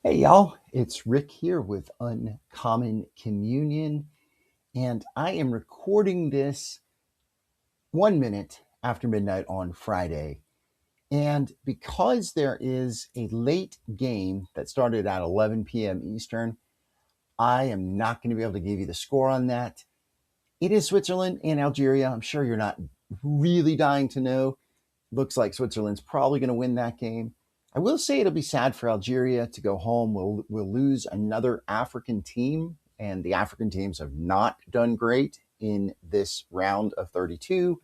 Hey, y'all, it's Rick here with Uncommon Communion, and I am recording this 1 minute after midnight on Friday. And because there is a late game that started at 11 p.m. Eastern, I am not going to be able to give you the score on that. It is Switzerland and Algeria. I'm sure you're not really dying to know. Looks like Switzerland's probably going to win that game. I will say it'll be sad for Algeria to go home. We'll lose another African team, and the African teams have not done great in this round of 32.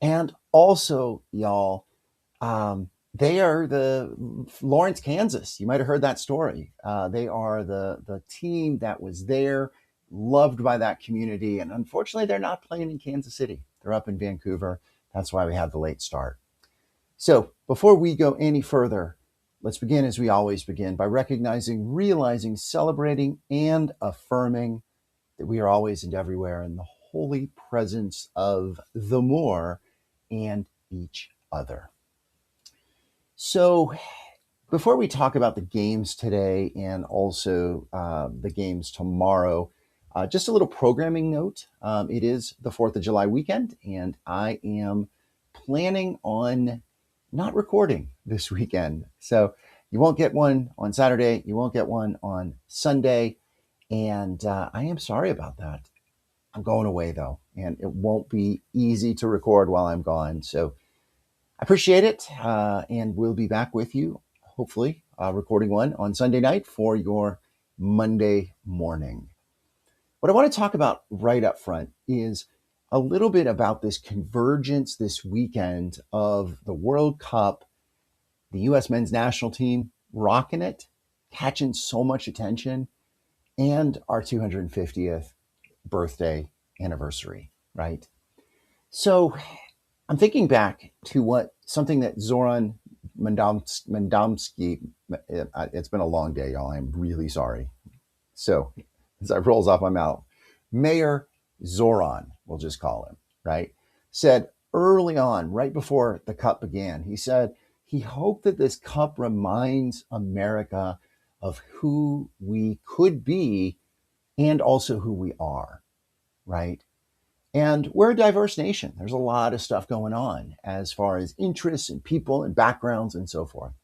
And also, y'all, they are the Lawrence, Kansas. You might have heard that story. They are the team that was there, loved by that community, and unfortunately, they're not playing in Kansas City. They're up in Vancouver. That's why we had the late start. So, before we go any further, let's begin as we always begin by recognizing, realizing, celebrating, and affirming that we are always and everywhere in the holy presence of the more and each other. So, before we talk about the games today and also the games tomorrow, just a little programming note. It is the 4th of July weekend, and I am planning on not recording this weekend. So you won't get one on Saturday, you won't get one on Sunday, and I am sorry about that. I'm going away though, and it won't be easy to record while I'm gone. So I appreciate it, and we'll be back with you, hopefully, recording one on Sunday night for your Monday morning. What I want to talk about right up front is a little bit about this convergence this weekend of the World Cup, the U.S. men's national team rocking it, catching so much attention, and our 250th birthday anniversary, right? So I'm thinking back to what something that Zoran Mandomsky, it's been a long day, y'all. I'm really sorry. So as that rolls off my mouth, Mayor Zoran, we'll just call him, right, said early on, right before the cup began, he said he hoped that this cup reminds America of who we could be and also who we are, right? And we're a diverse nation. There's a lot of stuff going on as far as interests and people and backgrounds and so forth.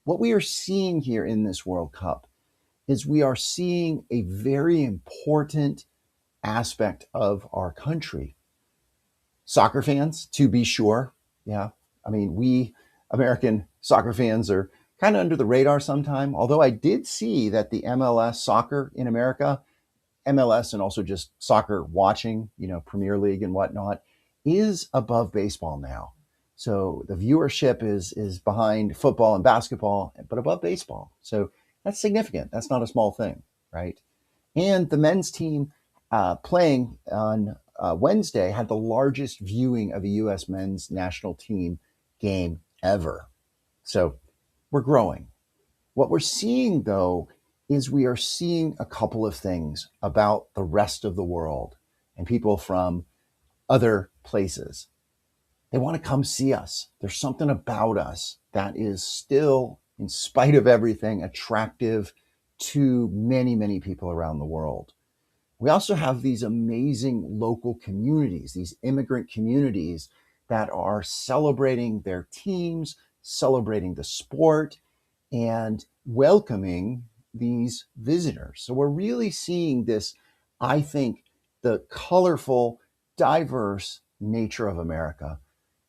What we are seeing here in this World Cup is we are seeing a very important aspect of our country. Soccer fans, to be sure. Yeah. I mean, we American soccer fans are kind of under the radar sometime, although I did see that the MLS soccer in America, MLS and also just soccer watching, Premier League and whatnot, is above baseball now. So the viewership is behind football and basketball, but above baseball. So that's significant. That's not a small thing, right? And the men's team playing on Wednesday had the largest viewing of a U.S. men's national team game ever. So we're growing. What we're seeing, though, is we are seeing a couple of things about the rest of the world and people from other places. They want to come see us. There's something about us that is still, in spite of everything, attractive to many, many people around the world. We also have these amazing local communities, these immigrant communities that are celebrating their teams, celebrating the sport, and welcoming these visitors. So we're really seeing this, I think, the colorful, diverse nature of America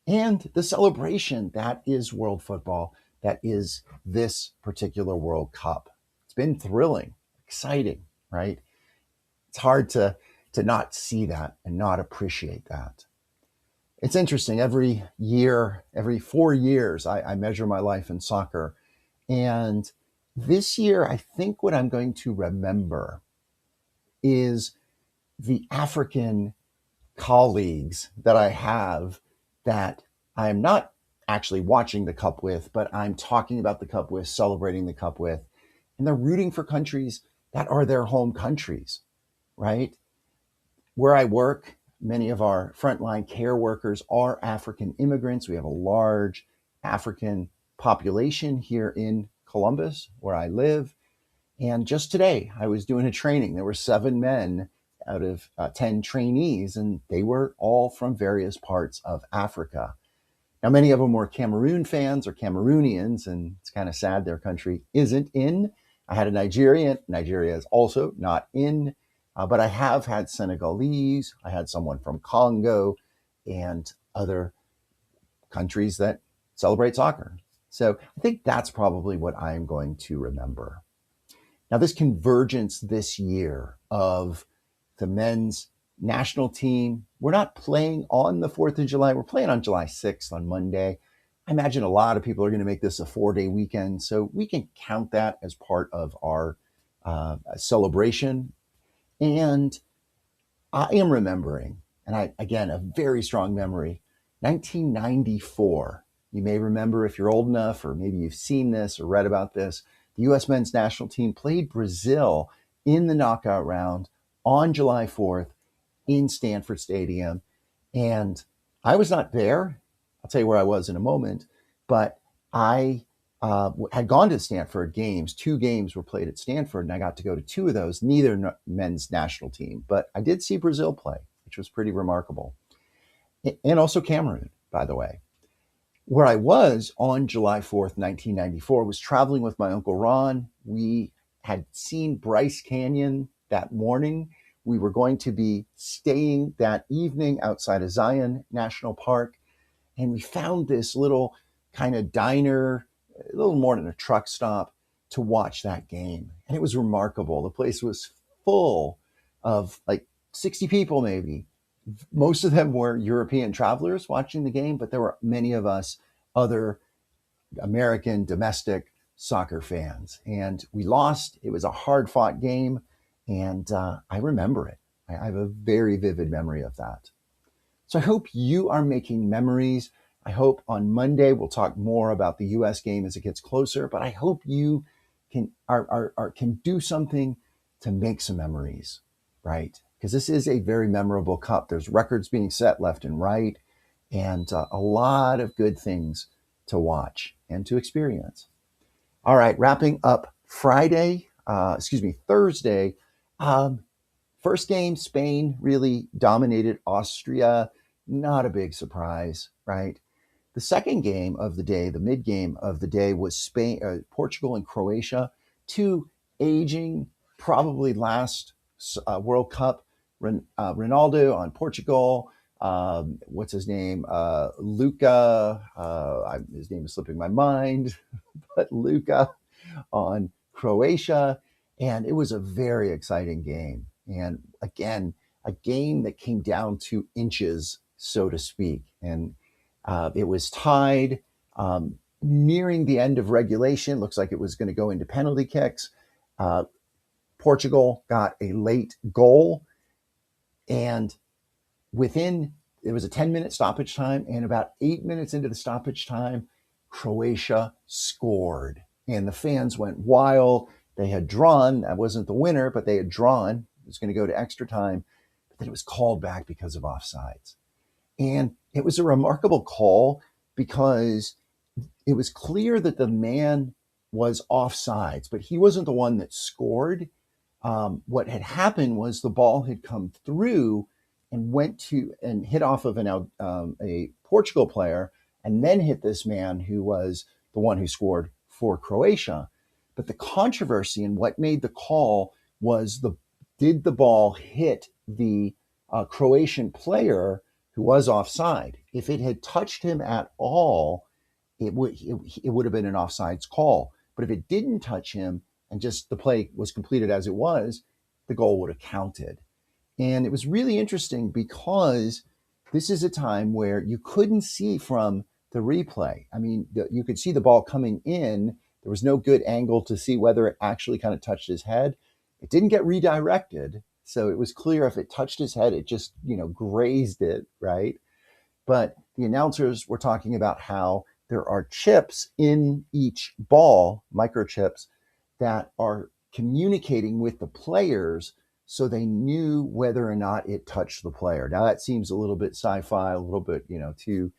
and the celebration that is world football, that is this particular World Cup. It's been thrilling, exciting, right? It's hard to not see that and not appreciate that. It's interesting. Every year, every 4 years, I measure my life in soccer. And this year, I think what I'm going to remember is the African colleagues that I have that I'm not actually watching the cup with, but I'm talking about the cup with, celebrating the cup with. And they're rooting for countries that are their home countries, right? Where I work, many of our frontline care workers are African immigrants. We have a large African population here in Columbus, where I live. And just today, I was doing a training. There were 7 men out of 10 trainees, and they were all from various parts of Africa. Now, many of them were Cameroon fans or Cameroonians, and it's kind of sad their country isn't in. I had a Nigerian. Nigeria is also not in, but I have had Senegalese. I had someone from Congo and other countries that celebrate soccer. So I think that's probably what I'm going to remember. Now, this convergence this year of the men's national team, we're not playing on the 4th of July. We're playing on July 6th on Monday. I imagine a lot of people are going to make this a 4-day weekend, so we can count that as part of our celebration. And I am remembering, and again, a very strong memory, 1994. You may remember if you're old enough, or maybe you've seen this or read about this. The U.S. men's national team played Brazil in the knockout round on July 4th in Stanford Stadium. And I was not there. I'll tell you where I was in a moment. But I had gone to Stanford games. 2 games were played at Stanford, and I got to go to 2 of those, neither men's national team. But I did see Brazil play, which was pretty remarkable. And also Cameroon, by the way. Where I was on July 4th, 1994, was traveling with my Uncle Ron. We had seen Bryce Canyon that morning. We were going to be staying that evening outside of Zion National Park. And we found this little kind of diner, a little more than a truck stop, to watch that game. And it was remarkable. The place was full of like 60 people, maybe. Most of them were European travelers watching the game, but there were many of us other American domestic soccer fans. And we lost. It was a hard fought game. And I remember it. I have a very vivid memory of that. So I hope you are making memories. I hope on Monday we'll talk more about the U.S. game as it gets closer, but I hope you can do something to make some memories, right? Because this is a very memorable cup. There's records being set left and right, and a lot of good things to watch and to experience. All right, wrapping up Thursday. First game, Spain really dominated Austria. Not a big surprise, right? The second game of the day, the mid game of the day, was Portugal and Croatia, 2 aging, probably last World Cup. Ronaldo on Portugal. What's his name? Luca. His name is slipping my mind, but Luca on Croatia. And it was a very exciting game. And again, a game that came down to inches, so to speak. And it was tied, nearing the end of regulation. Looks like it was going to go into penalty kicks. Portugal got a late goal. And it was a 10-minute stoppage time. And about 8 minutes into the stoppage time, Croatia scored. And the fans went wild. They had drawn. That wasn't the winner, but they had drawn. It was going to go to extra time. But then it was called back because of offsides. And it was a remarkable call because it was clear that the man was offsides, but he wasn't the one that scored. What had happened was the ball had come through and went to and hit off of a Portugal player and then hit this man who was the one who scored for Croatia. But the controversy and what made the call was did the ball hit the Croatian player who was offside? If it had touched him at all, it would have been an offsides call. But if it didn't touch him and just the play was completed as it was, the goal would have counted. And it was really interesting because this is a time where you couldn't see from the replay. I mean, you could see the ball coming in. There was no good angle to see whether it actually kind of touched his head. It didn't get redirected. So it was clear if it touched his head, it just, grazed it, right? But the announcers were talking about how there are chips in each ball, microchips, that are communicating with the players so they knew whether or not it touched the player. Now that seems a little bit sci-fi, a little bit, too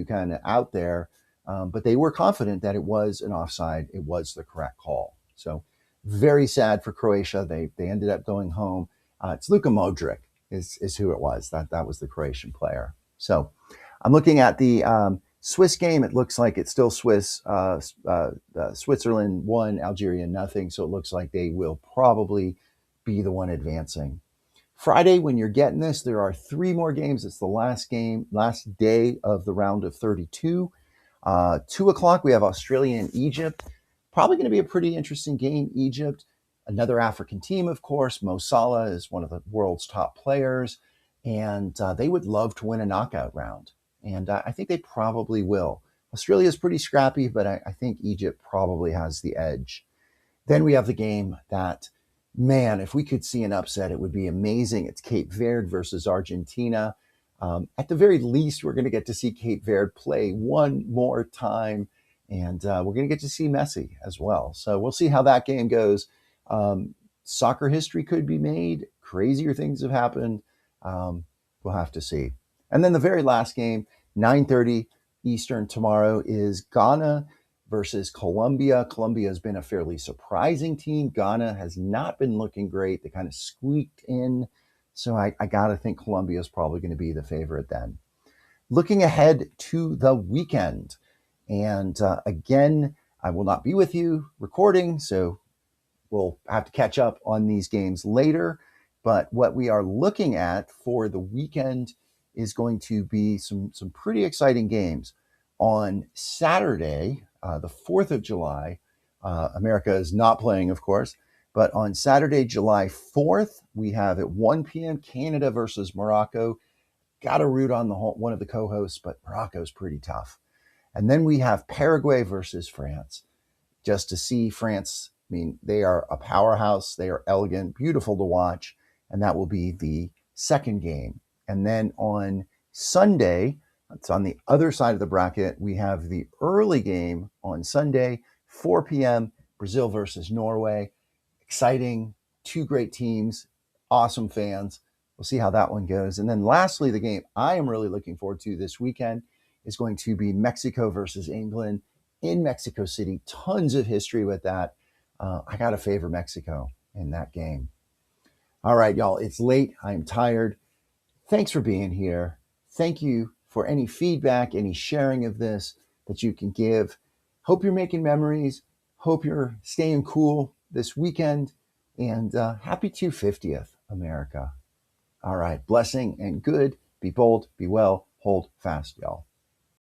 kind of out there. But they were confident that it was an offside. It was the correct call. So Very sad for Croatia. They ended up going home. It's Luka Modric is who it was. That was the Croatian player. So I'm looking at the Swiss game. It looks like it's still Swiss. Switzerland won, Algeria nothing. So it looks like they will probably be the one advancing. Friday, when you're getting this, there are three more games. It's the last day of the round of 32. 2 o'clock, we have Australia and Egypt. Probably going to be a pretty interesting game. Egypt, another African team, of course. Mo Salah is one of the world's top players, and they would love to win a knockout round. And I think they probably will. Australia is pretty scrappy, but I think Egypt probably has the edge. Then we have the game that, man, if we could see an upset, it would be amazing. It's Cape Verde versus Argentina. At the very least, we're going to get to see Cape Verde play one more time, and we're going to get to see Messi as well. So we'll see how that game goes. Soccer history could be made. Crazier things have happened. We'll have to see. And then the very last game, 9:30 Eastern tomorrow, is Ghana versus Colombia. Colombia has been a fairly surprising team. Ghana has not been looking great. They kind of squeaked in. So I got to think Colombia is probably going to be the favorite then. Looking ahead to the weekend. And again, I will not be with you recording, so we'll have to catch up on these games later. But what we are looking at for the weekend is going to be some pretty exciting games. On Saturday, the 4th of July, America is not playing, of course, but on Saturday, July 4th, we have at 1 p.m. Canada versus Morocco. Got to root on one of the co-hosts, but Morocco's pretty tough. And then we have Paraguay versus France. Just to see France, I mean, they are a powerhouse. They are elegant, beautiful to watch. And that will be the second game. And then on Sunday, it's on the other side of the bracket, we have the early game on Sunday, 4 p.m., Brazil versus Norway. Exciting, two great teams, awesome fans. We'll see how that one goes. And then lastly, the game I am really looking forward to this weekend is going to be Mexico versus England in Mexico City. Tons of history with that. I got to favor Mexico in that game. All right, y'all, it's late. I'm tired. Thanks for being here. Thank you for any feedback, any sharing of this that you can give. Hope you're making memories. Hope you're staying cool this weekend. And happy 250th, America. All right, blessing and good. Be bold, be well, hold fast, y'all.